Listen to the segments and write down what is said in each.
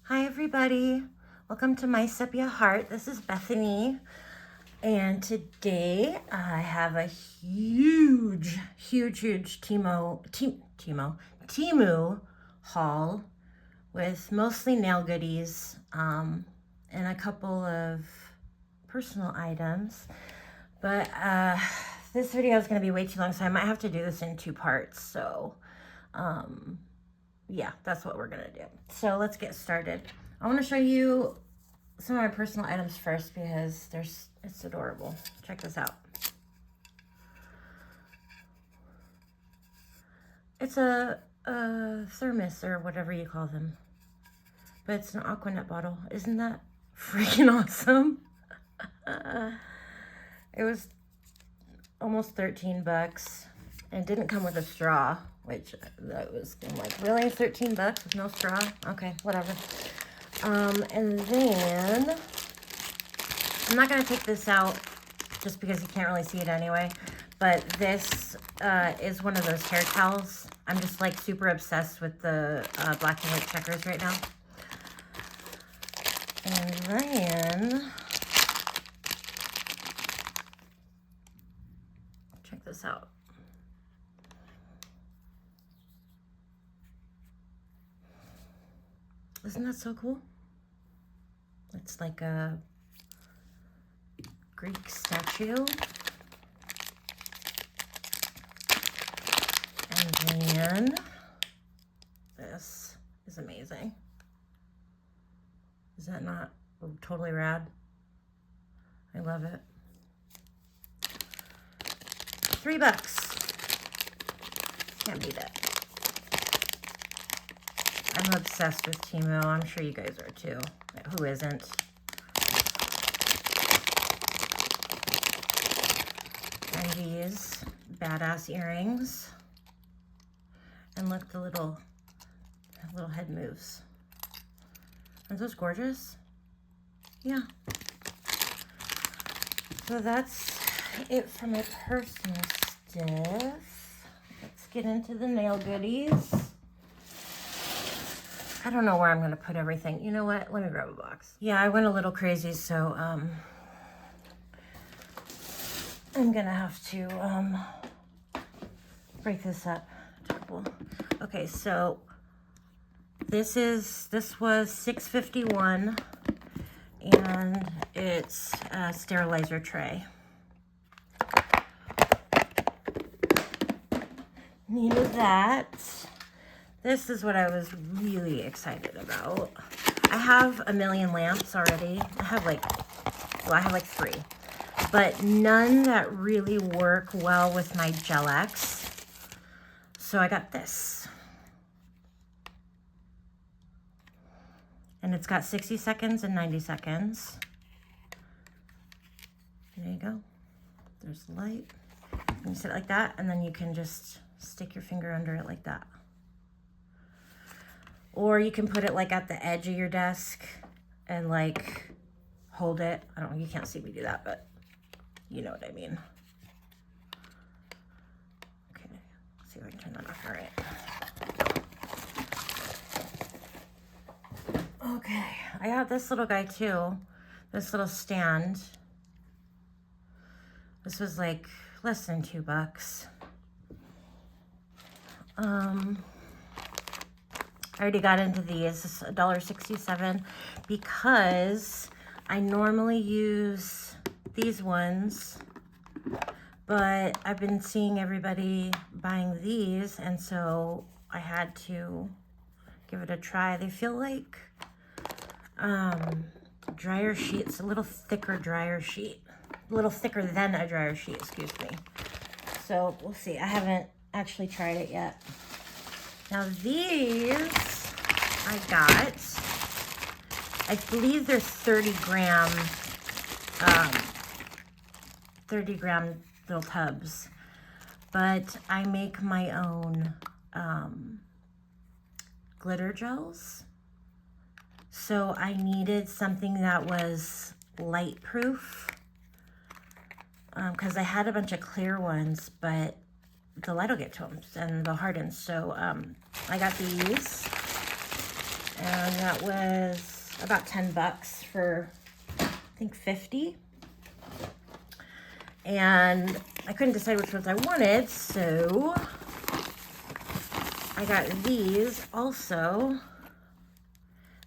Hi everybody, welcome to My Sepia Heart. This is Bethany, and today I have a huge TEMU haul with mostly nail goodies and a couple of personal items. But this video is going to be way too long, so I might have to do this in two parts. So yeah, that's what we're gonna do. So let's get started. I want to show you some of my personal items first because it's adorable. Check this out. It's a thermos or whatever you call them, but it's an Aquanet bottle. Isn't that freaking awesome? It was almost 13 bucks and didn't come with a straw, which that was, I'm like, really, 13 bucks with no straw? Okay, whatever. And then I'm not gonna take this out just because you can't really see it anyway, but this is one of those hair towels. I'm just like super obsessed with the black and white checkers right now. And then check this out. Isn't that so cool? It's like a Greek statue. And then this is amazing. Is that not totally rad? I love it. $3. Can't beat it. I'm obsessed with TEMU. I'm sure you guys are too. Who isn't? And these badass earrings. And look, the little head moves. Aren't those gorgeous? Yeah. So that's it for my personal stuff. Let's get into the nail goodies. I don't know where I'm gonna put everything. You know what? Let me grab a box. Yeah, I went a little crazy, so I'm gonna have to break this up. Okay, so this was $6.51, and it's a sterilizer tray. Needed that. This is what I was really excited about. I have a million lamps already. I have like 3, but none that really work well with my Gel X. So I got this. And it's got 60 seconds and 90 seconds. There you go. There's the light. You set it like that, and then you can just stick your finger under it like that. Or you can put it like at the edge of your desk and like hold it. I don't know, you can't see me do that, but you know what I mean. Okay, let's see if I can turn that off. All right. Okay, I got this little guy too. This little stand. This was like less than $2. I already got into these. It's $1.67 because I normally use these ones, but I've been seeing everybody buying these, and so I had to give it a try. They feel like dryer sheets, a little thicker dryer sheet, a little thicker than a dryer sheet, excuse me. So we'll see. I haven't actually tried it yet. Now these I got, I believe they're 30 gram little tubs, but I make my own glitter gels. So I needed something that was light proof because I had a bunch of clear ones, but the light will get to them and they'll harden. So I got these. And that was about 10 bucks for, I think, 50. And I couldn't decide which ones I wanted, so I got these also.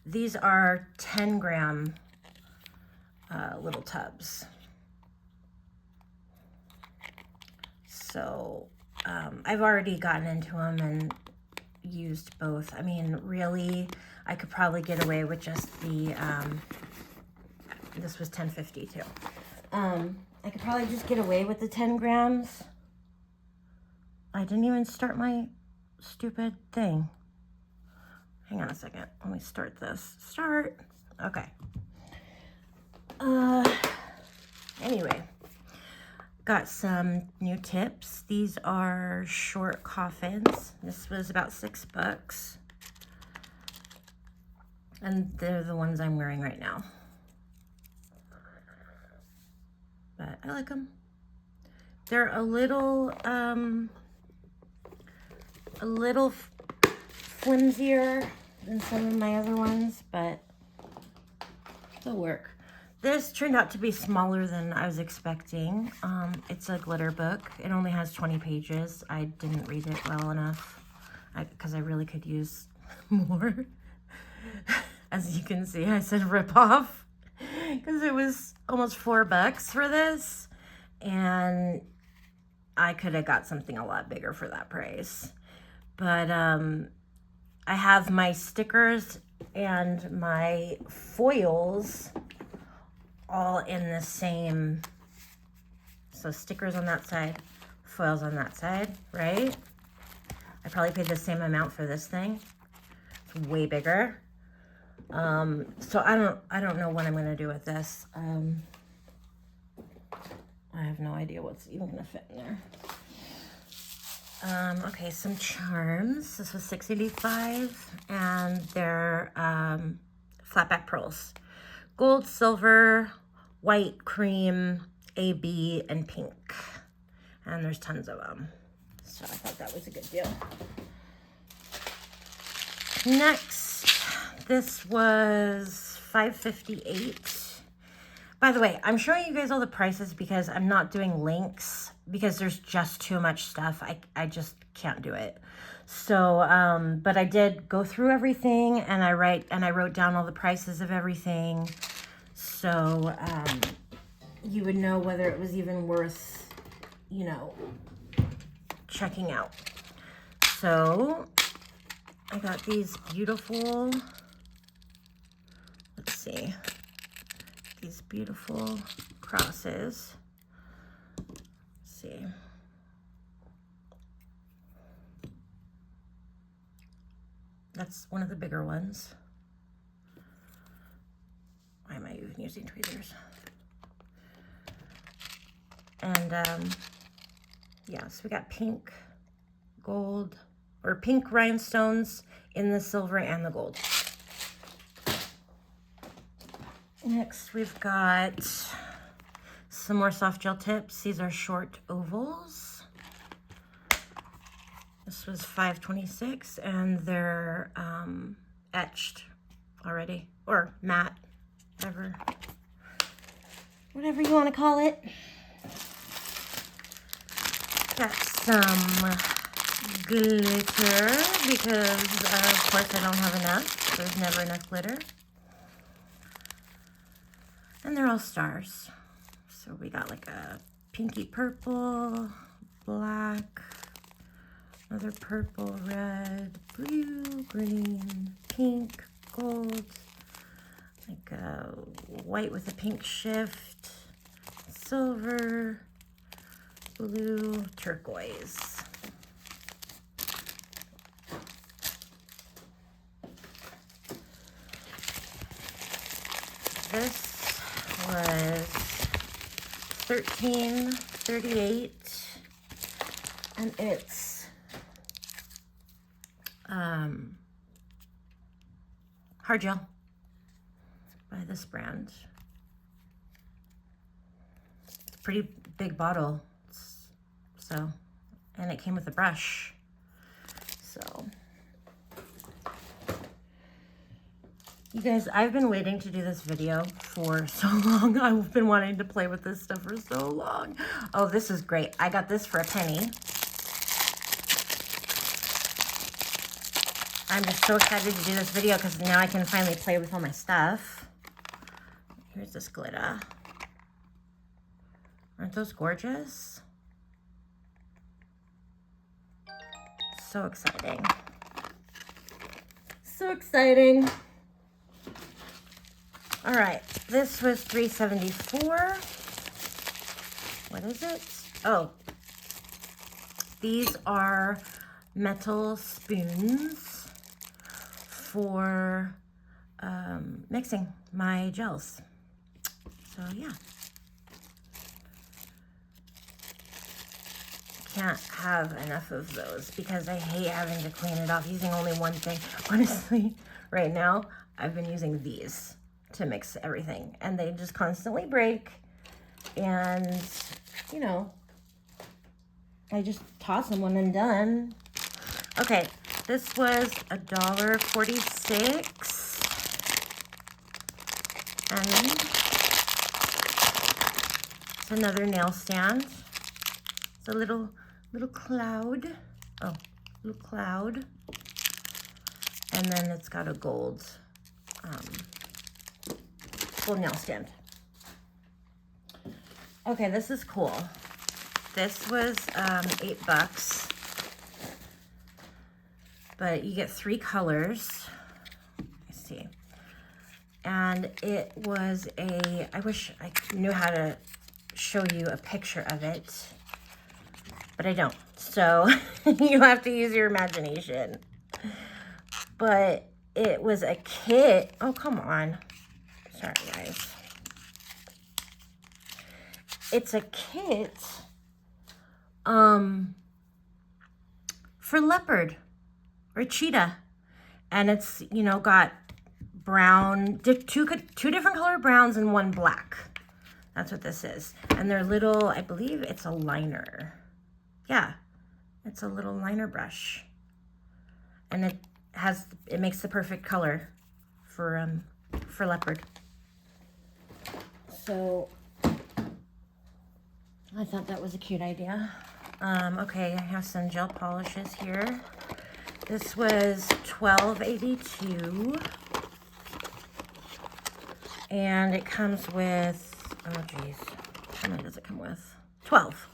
These are 10-gram little tubs. So I've already gotten into them and used both. I mean, really, I could probably get away with just the, this was 10.50 too. I could probably just get away with the 10 grams. I didn't even start my stupid thing. Hang on a second. Let me start this. Start. Okay. Anyway, got some new tips. These are short coffins. This was about 6 bucks. And they're the ones I'm wearing right now. But I like them. They're a little flimsier than some of my other ones, but they'll work. This turned out to be smaller than I was expecting. It's a glitter book. It only has 20 pages. I didn't read it well enough because I really could use more. As you can see, I said rip off because it was almost 4 bucks for this. And I could have got something a lot bigger for that price. But I have my stickers and my foils all in the same, so stickers on that side, foils on that side, right? I probably paid the same amount for this thing. It's way bigger. So I don't know what I'm gonna do with this. I have no idea what's even gonna fit in there. Okay, some charms. This was $6.85, and they're flatback pearls. Gold, silver, white, cream, AB, and pink. And there's tons of them. So I thought that was a good deal. Next, this was $5.58. By the way, I'm showing you guys all the prices because I'm not doing links because there's just too much stuff. I just can't do it. So, but I did go through everything and I wrote down all the prices of everything. So, you would know whether it was even worth, you know, checking out. So, I got these beautiful, let's see, these beautiful crosses. Let's see. That's one of the bigger ones. Why am I even using tweezers? And yeah, so we got pink, gold, or pink rhinestones in the silver and the gold. Next, we've got some more soft gel tips. These are short ovals. This was $5.26, and they're etched already, or matte, whatever you want to call it. Got some glitter because, of course, I don't have enough. There's never enough glitter. And they're all stars. So we got like a pinky purple, black, another purple, red, blue, green, pink, gold, like a white with a pink shift, silver, blue, turquoise. This was $13.38, and it's hard gel by this brand. It's a pretty big bottle, so, and it came with a brush, so. You guys, I've been waiting to do this video for so long. I've been wanting to play with this stuff for so long. Oh, this is great. I got this for a penny. I'm just so excited to do this video because now I can finally play with all my stuff. Here's this glitter. Aren't those gorgeous? So exciting. So exciting. All right, this was $3.74. What is it? Oh, these are metal spoons for mixing my gels. So yeah. Can't have enough of those because I hate having to clean it off using only one thing. Honestly, right now, I've been using these to mix everything and they just constantly break, and you know, I just toss them when I'm done. Okay, this was $1.46, and it's another nail stand. It's a little cloud. Oh, little cloud, and then it's got a gold nail stand. Okay, this is cool. This was $8, but you get 3 colors. Let's see. And it was I wish I knew how to show you a picture of it, but I don't. So you have to use your imagination. But it was a kit. Oh, come on. Sorry, guys. It's a kit for leopard or cheetah. And it's, you know, got brown, two different color browns and one black. That's what this is. And they're little, I believe it's a liner. Yeah, it's a little liner brush. And it makes the perfect color for leopard. So I thought that was a cute idea. Okay, I have some gel polishes here. This was $12.82. And it comes with, oh geez, how many does it come with? 12.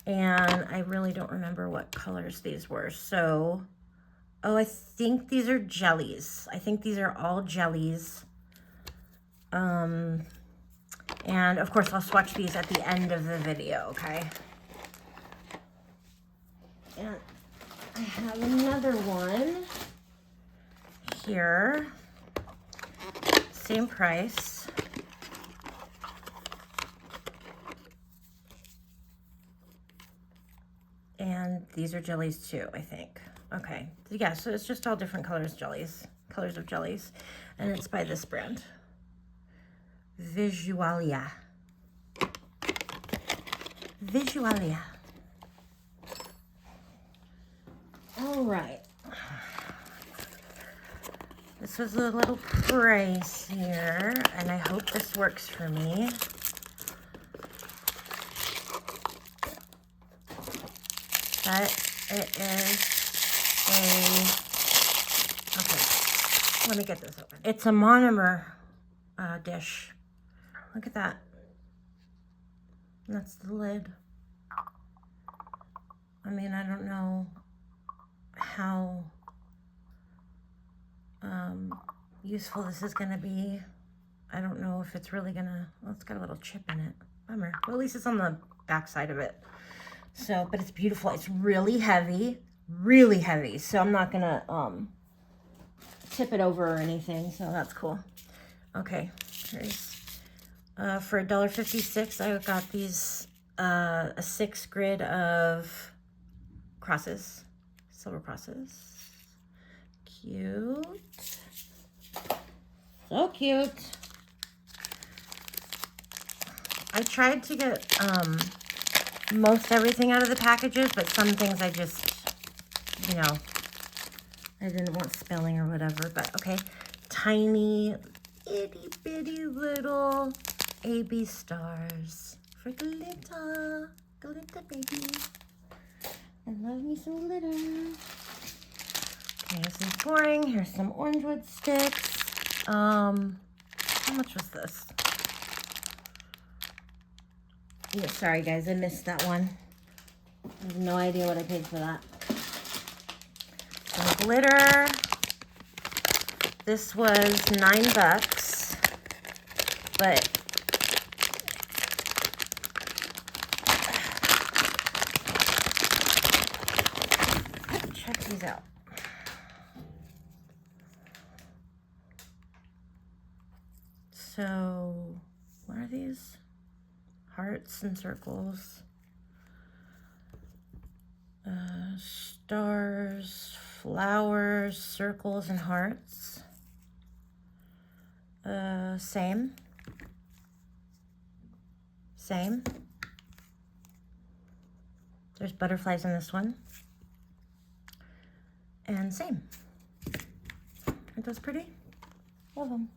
And I really don't remember what colors these were. So, oh, I think these are jellies. I think these are all jellies. And of course I'll swatch these at the end of the video, okay? And I have another one here. Same price. And these are jellies too, I think. Okay, yeah, so it's just all different colors of jellies. And it's by this brand. Visualia. All right. This was a little price here, and I hope this works for me. But it is okay, let me get this open. It's a monomer dish. Look at that. That's the lid. I mean, I don't know how useful this is gonna be. I don't know if it's really gonna, well, it's got a little chip in it. Bummer. Well, at least it's on the back side of it. So, but it's beautiful. It's really heavy, so I'm not gonna tip it over or anything, so that's cool. Okay, here's for $1.56 I got these a 6 grid of crosses, silver crosses. Cute. So cute. I tried to get most everything out of the packages, but some things I just, you know, I didn't want spilling or whatever. But okay, tiny, itty bitty little AB stars for glitter. Glitter, baby. I love me some glitter. Okay, this is boring. Here's some orange wood sticks. How much was this? Yeah, sorry guys, I missed that one. I have no idea what I paid for that. Some glitter. This was $9, but check these out. So, what are these? Hearts and circles. Stars, flowers, circles, and hearts. Same. There's butterflies in this one. And same. Aren't those pretty? Love them.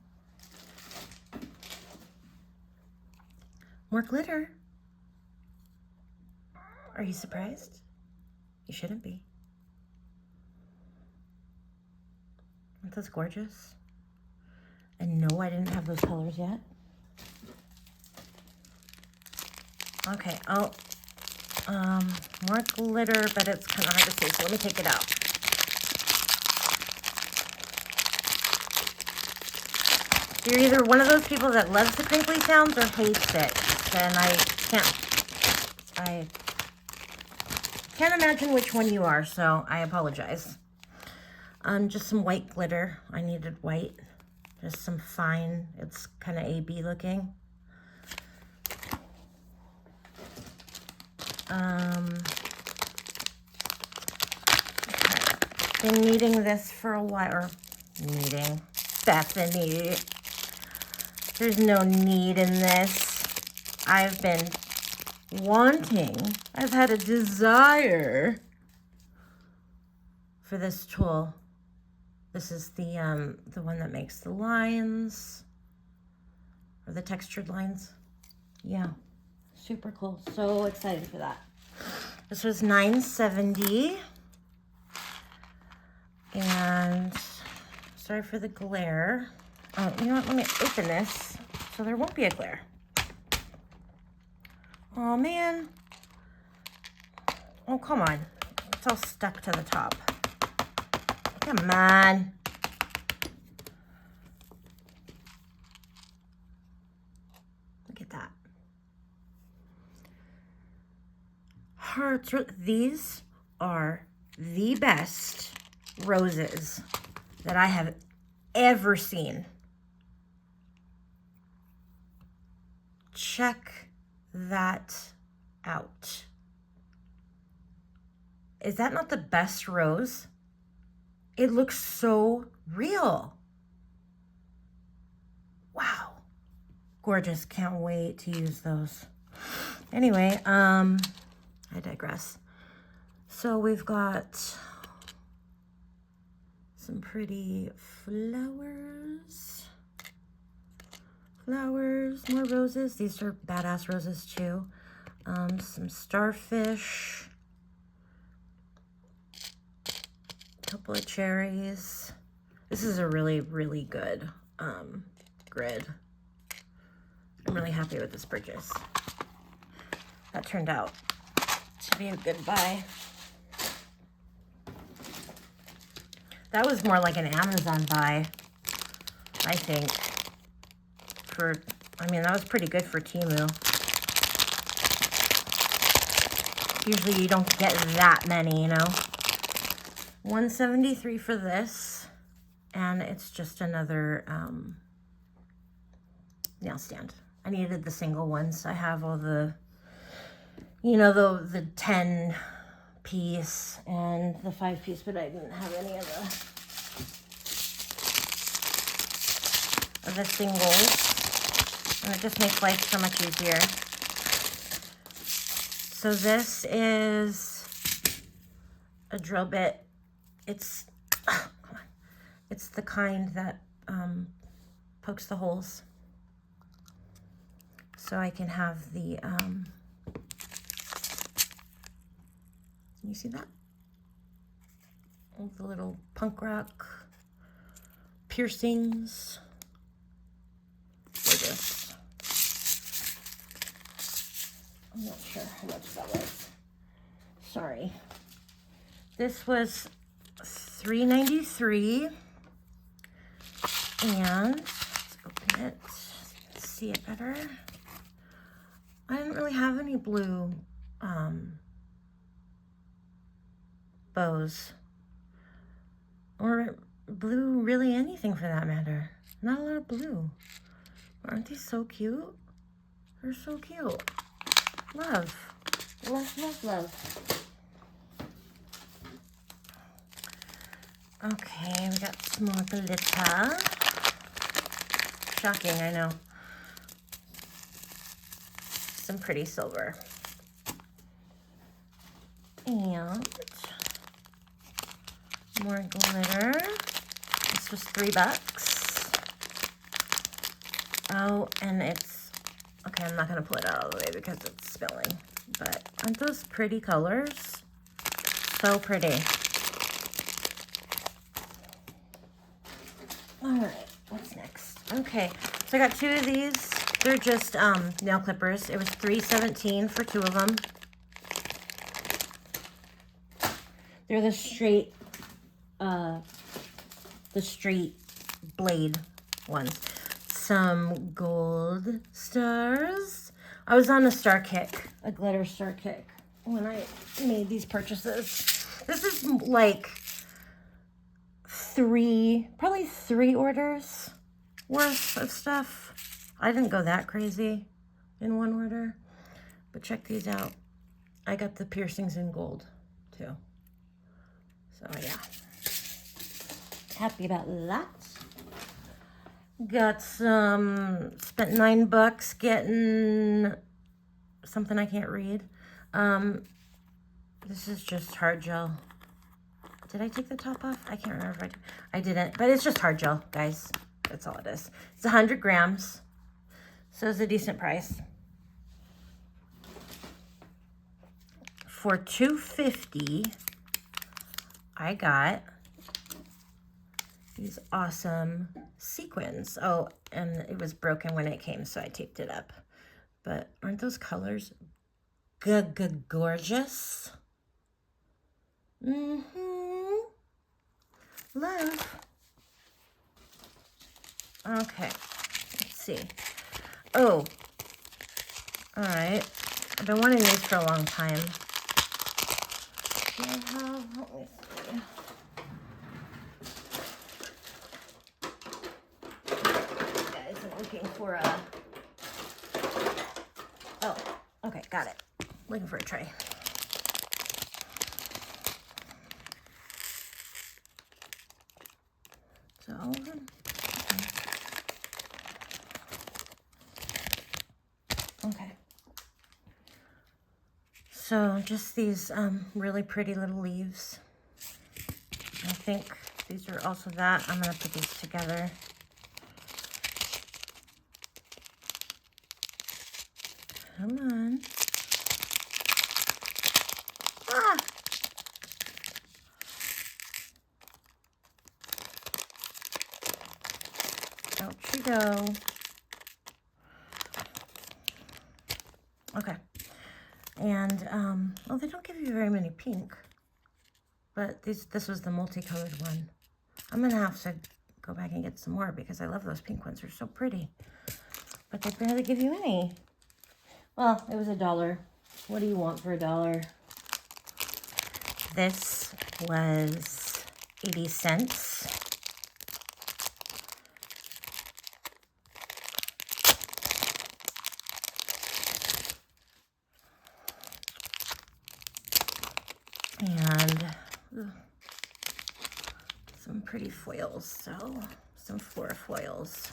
More glitter. Are you surprised? You shouldn't be. Aren't those gorgeous? And no, I didn't have those colors yet. Okay, more glitter, but it's kind of hard to see, so let me take it out. If you're either one of those people that loves the crinkly sounds or hates it, then I can't imagine which one you are, so I apologize. Just some white glitter. I needed white. Just some fine, it's kind of AB looking. Okay. Been needing this for a while, or needing, Bethany. There's no need in this. I've been wanting, I've had a desire for this tool. This is the one that makes the lines, or the textured lines. Yeah, super cool. So excited for that. This was $9.70. And sorry for the glare. Oh, you know what? Let me open this so there won't be a glare. Oh man. Oh, come on. It's all stuck to the top. Come on. Look at that. Hearts. These are the best roses that I have ever seen. Check that out. Is that not the best rose? It looks so real. Wow. Gorgeous. Can't wait to use those. Anyway, I digress. So we've got some pretty flowers. More roses. These are badass roses too. Some starfish. Couple of cherries. This is a really, really good grid. I'm really happy with this purchase. That turned out to be a good buy. That was more like an Amazon buy, I think. That was pretty good for TEMU. Usually you don't get that many, you know. $173 for this, and it's just another nail stand. I needed the single ones. I have all the, you know, the 10 piece and the 5 piece, but I didn't have any of the singles, and it just makes life so much easier. So this is a drill bit. It's the kind that pokes the holes. So I can have the, you see that? The little punk rock piercings. Gorgeous. I'm not sure how much that was. Sorry. This was $3.93. And let's open it. Let's see it better. I didn't really have any blue bows. Or blue, really anything for that matter. Not a lot of blue. Aren't these so cute? They're so cute. Love. Love, love, love. Okay, we got some more glitter. Shocking, I know. Some pretty silver. And more glitter. This was $3. Oh, and it's, okay, I'm not gonna pull it out all the way because it's spilling. But aren't those pretty colors? So pretty. All right, what's next? Okay, so I got 2 of these. They're just nail clippers. It was $3.17 for 2 of them. They're the straight blade ones. Some gold stars. I was on a star kick, a glitter star kick, when I made these purchases. This is like probably 3 orders worth of stuff. I didn't go that crazy in one order, but check these out. I got the piercings in gold too. So yeah, happy about that. Got some, spent $9 getting something I can't read. This is just hard gel. Did I take the top off? I can't remember if I didn't, but it's just hard gel, guys. That's all it is. It's 100 grams, so it's a decent price. For $2.50, I got these awesome sequins. Oh, and it was broken when it came, so I taped it up. But aren't those colors gorgeous? Love. Okay, let's see. Oh, all right. I've been wanting these for a long time. Let me see. Guys, I'm looking for a, oh, okay, got it. Looking for a tray. So, okay. So just these really pretty little leaves. I think these are also that. I'm gonna put these together. Come on. Ah! Out you go. Okay. And, oh, they don't give you very many pink. But this was the multicolored one. I'm going to have to go back and get some more because I love those pink ones. They're so pretty. But they barely give you any. Well, it was $1. What do you want for $1? This was 80 cents. And some pretty foils, so some flora foils.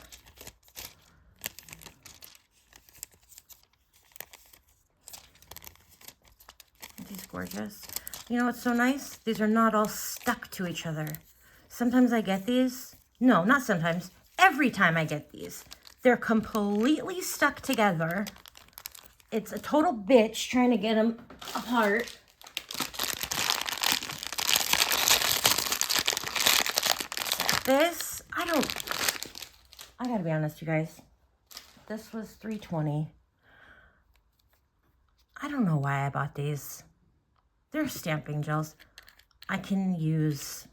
Aren't these gorgeous? You know what's so nice? These are not all stuck to each other. Sometimes I get these. No, not sometimes. every time I get these. They're completely stuck together. It's a total bitch trying to get them apart. This, I gotta be honest, you guys. This was $3.20. I don't know why I bought these. They're stamping gels. I can use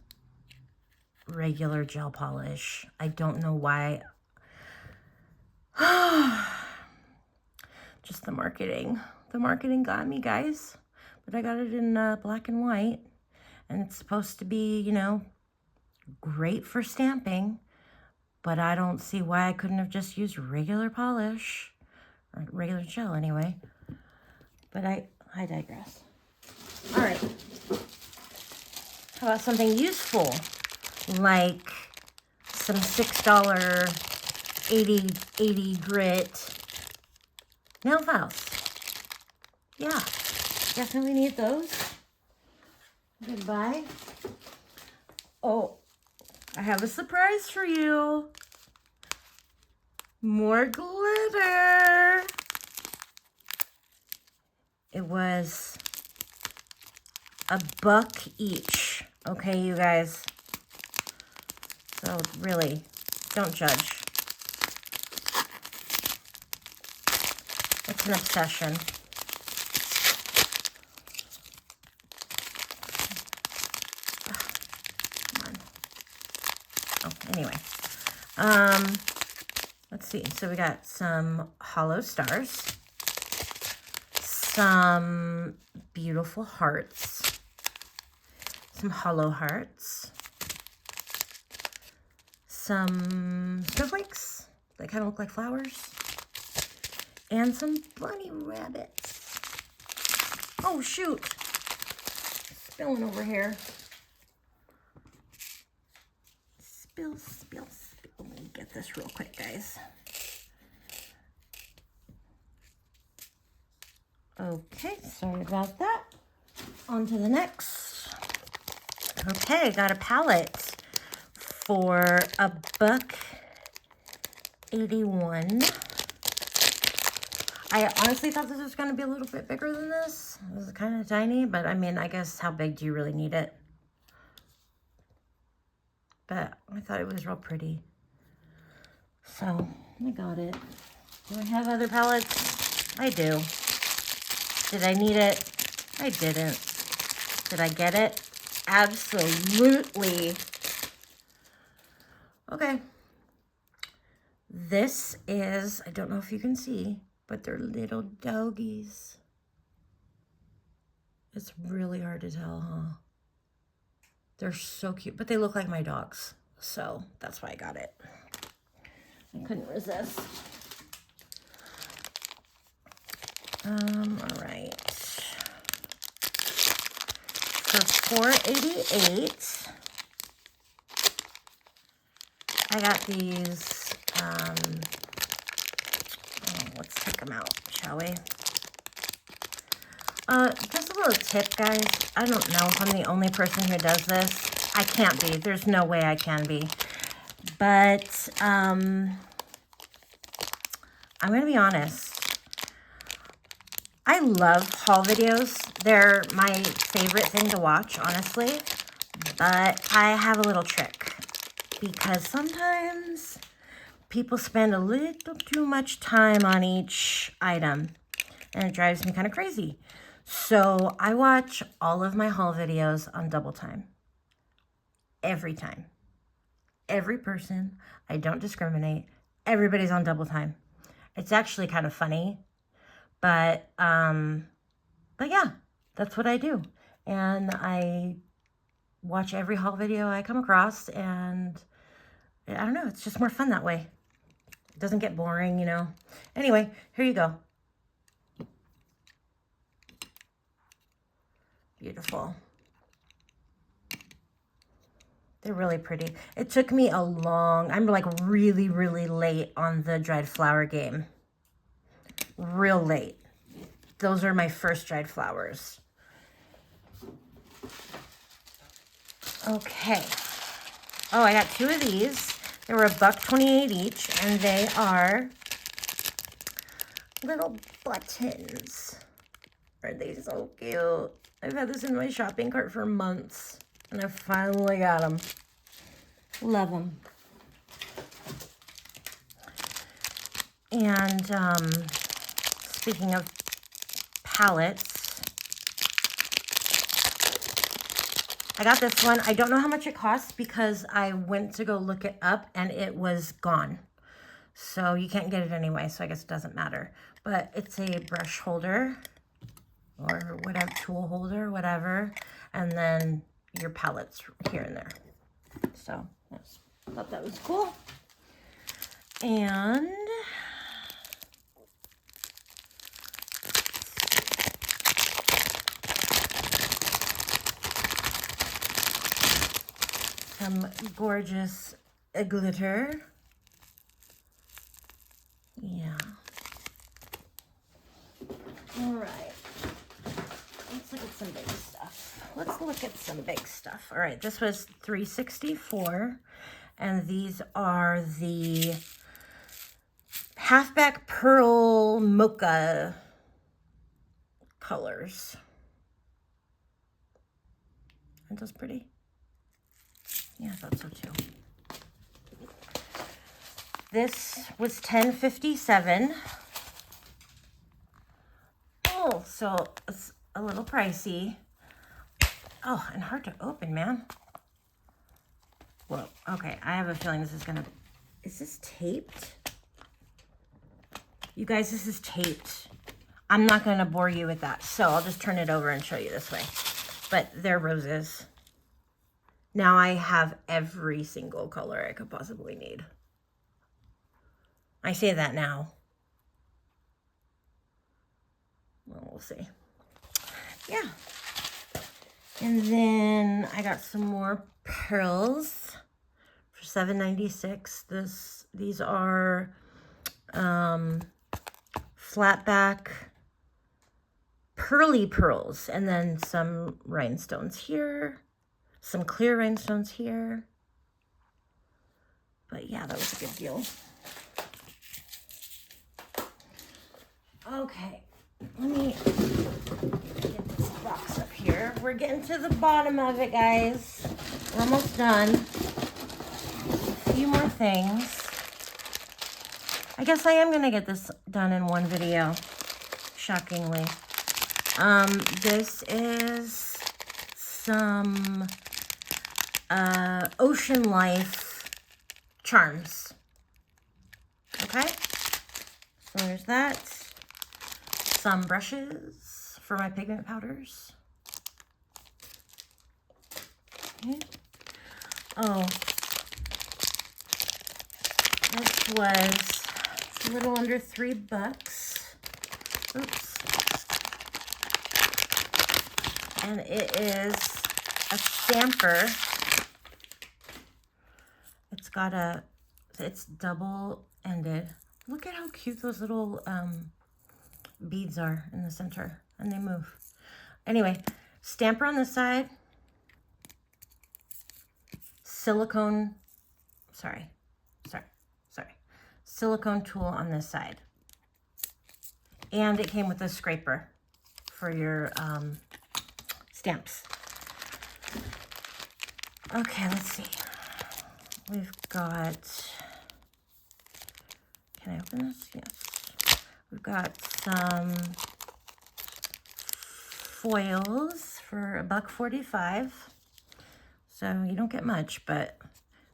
regular gel polish. I don't know why. Just the marketing. The marketing got me, guys. But I got it in black and white. And it's supposed to be, you know, great for stamping. But I don't see why I couldn't have just used regular polish. Or regular gel, anyway. But I digress. All right. How about something useful? Like some $6 80 grit nail files. Yeah, definitely need those. Goodbye. Oh, I have a surprise for you. More glitter. It was $1 each. Okay, you guys. So really, don't judge. It's an obsession. Come on. Oh, anyway. Let's see. So we got some hollow stars, some beautiful hearts, some hollow hearts, some snowflakes that kind of look like flowers, and some bunny rabbits. Oh, shoot. Spilling over here. Spill, spill, spill. Let me get this real quick, guys. Okay, sorry about that. On to the next. Okay, got a palette for $1.81. I honestly thought this was going to be a little bit bigger than this. It was kind of tiny, but I mean, I guess how big do you really need it? But I thought it was real pretty. So, I got it. Do I have other palettes? I do. Did I need it? I didn't. Did I get it? Absolutely. Okay. This is, I don't know if you can see, but they're little doggies. It's really hard to tell, huh? They're so cute, but they look like my dogs. So that's why I got it. I couldn't resist. All right. For $4.88, I got these, let's take them out, shall we? Just a little tip, guys. I don't know if I'm the only person who does this. I can't be. There's no way I can be. But, I'm going to be honest. I love haul videos. They're my favorite thing to watch, honestly. But I have a little trick. Because sometimes people spend a little too much time on each item. And it drives me kind of crazy. So I watch all of my haul videos on double time. Every time. Every person. I don't discriminate. Everybody's on double time. It's actually kind of funny. But yeah, that's what I do. And I watch every haul video I come across, and I don't know, it's just more fun that way. It doesn't get boring, you know. Anyway, here you go. Beautiful. They're really pretty. It took me a long, I'm like really, really late on the dried flower game. Real late. Those are my first dried flowers. Okay. Oh, I got 2 of these. They were $1.28 each, and they are little buttons. Aren't they so cute? I've had this in my shopping cart for months, and I finally got them. Love them. And speaking of palettes, I got this one. I don't know how much it costs because I went to go look it up and it was gone. So you can't get it anyway, so I guess it doesn't matter. But it's a brush holder or whatever, tool holder, whatever. And then your palettes here and there. So I thought that was cool. And some gorgeous glitter. Yeah. All right. Let's look at some big stuff. All right, this was $3.64, and these are the halfback pearl mocha colors. Aren't those pretty? Yeah, I thought so too. This was $10.57. Oh, so it's a little pricey. Oh, and hard to open, man. Whoa, okay, I have a feeling this is gonna, is this taped? You guys, this is taped. I'm not gonna bore you with that, so I'll just turn it over and show you this way. But they're roses. Now I have every single color I could possibly need. I say that now. Well, we'll see. Yeah. And then I got some more pearls for $7.96. These are flat back pearly pearls, and then some rhinestones here, some clear rhinestones here. But yeah, that was a good deal. Okay, let me get this box up here. We're getting to the bottom of it, guys. We're almost done. A few more things. I guess I am gonna get this done in one video, shockingly. This is some Ocean Life charms. Okay, so there's that. Some brushes for my pigment powders. Okay. Oh, this was a little under $3. Oops. And it is a stamper. It's double-ended. Look at how cute those little beads are in the center, and they move. Anyway, stamper on this side, silicone tool on this side, and it came with a scraper for your stamps. Okay, let's see. We've got, can I open this? Yes. We've got some foils for $1.45. So you don't get much, but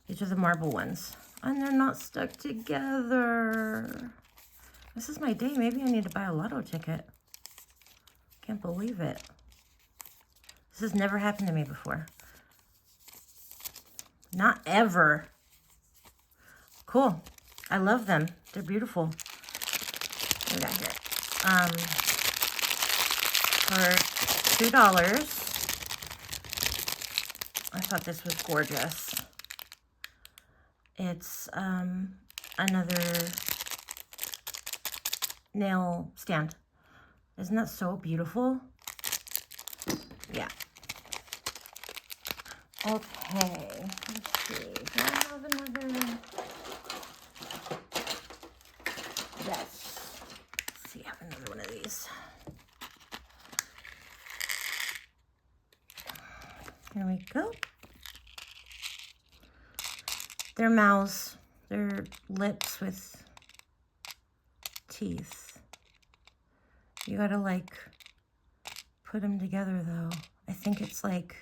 these are the marble ones. And they're not stuck together. This is my day. Maybe I need to buy a lotto ticket. Can't believe it. This has never happened to me before. Not ever. Cool. I love them. They're beautiful. What do we got here? For $2. I thought this was gorgeous. It's another nail stand. Isn't that so beautiful? Yeah. Okay, let's see. Do I have another? Yes. Let's see, I have another one of these. Here we go. They're mouths. They're lips with teeth. You gotta like put them together though. I think it's like,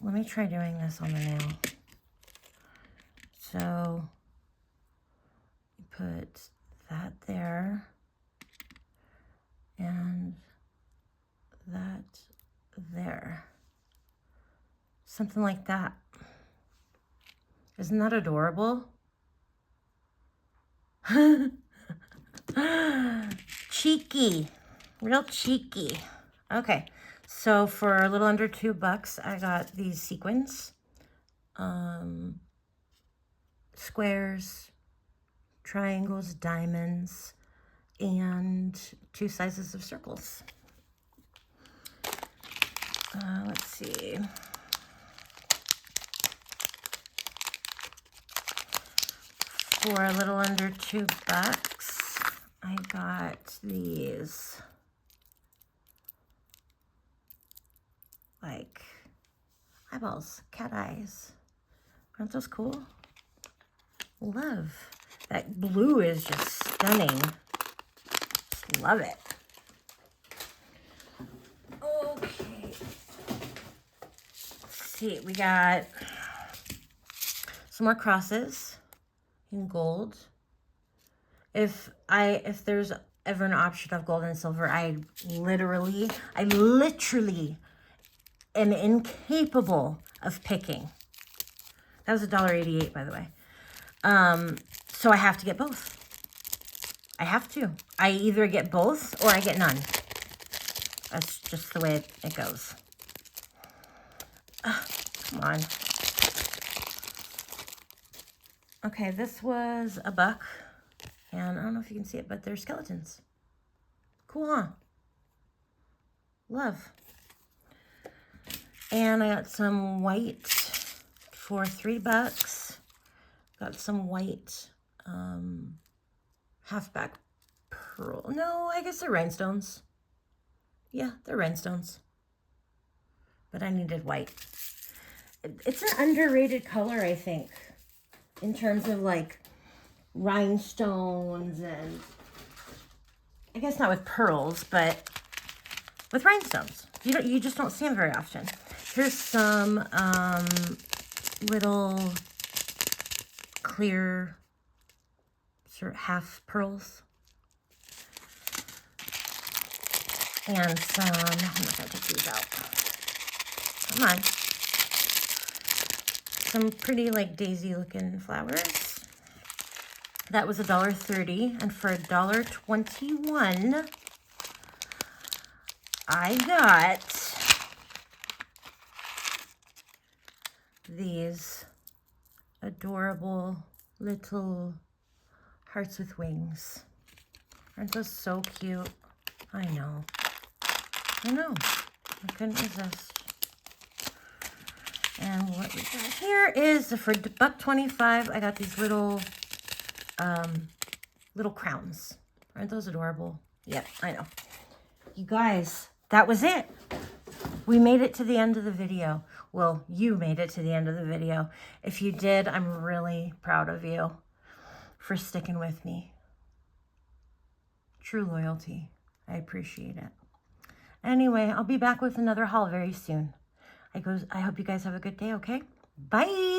let me try doing this on the nail. So you put that there and that there. Something like that. Isn't that adorable? Cheeky, real cheeky. Okay, so for a little under $2, I got these sequins, squares, triangles, diamonds, and 2 sizes of circles. Let's see. For a little under $2, I got these like eyeballs, cat eyes. Aren't those cool? Love. That blue is just stunning. Just love it. Okay. Let's see, we got some more crosses in gold. If there's ever an option of gold and silver, I literally am incapable of picking. That was $1.88, by the way. So I have to get both. I have to. I either get both or I get none. That's just the way it goes. Come on. Okay, this was $1. And I don't know if you can see it, but they're skeletons. Cool, huh? Love. And I got some white for $3. Got some white halfback pearl. No, I guess they're rhinestones. Yeah, they're rhinestones. But I needed white. It's an underrated color, I think, in terms of like rhinestones and, I guess not with pearls, but with rhinestones. You just don't see them very often. Here's some little clear sort of half pearls. And some, I'm not gonna take these out. Come on. Some pretty like daisy looking flowers. That was $1.30, and for $1.21, I got these adorable little hearts with wings. Aren't those so cute? I know. I couldn't resist. And what we got here is for $1.25, I got these little crowns. Aren't those adorable? Yep, I know. You guys, that was it. We made it to the end of the video. Well, you made it to the end of the video. If you did, I'm really proud of you for sticking with me. True loyalty. I appreciate it. Anyway, I'll be back with another haul very soon. I hope you guys have a good day, okay? Bye!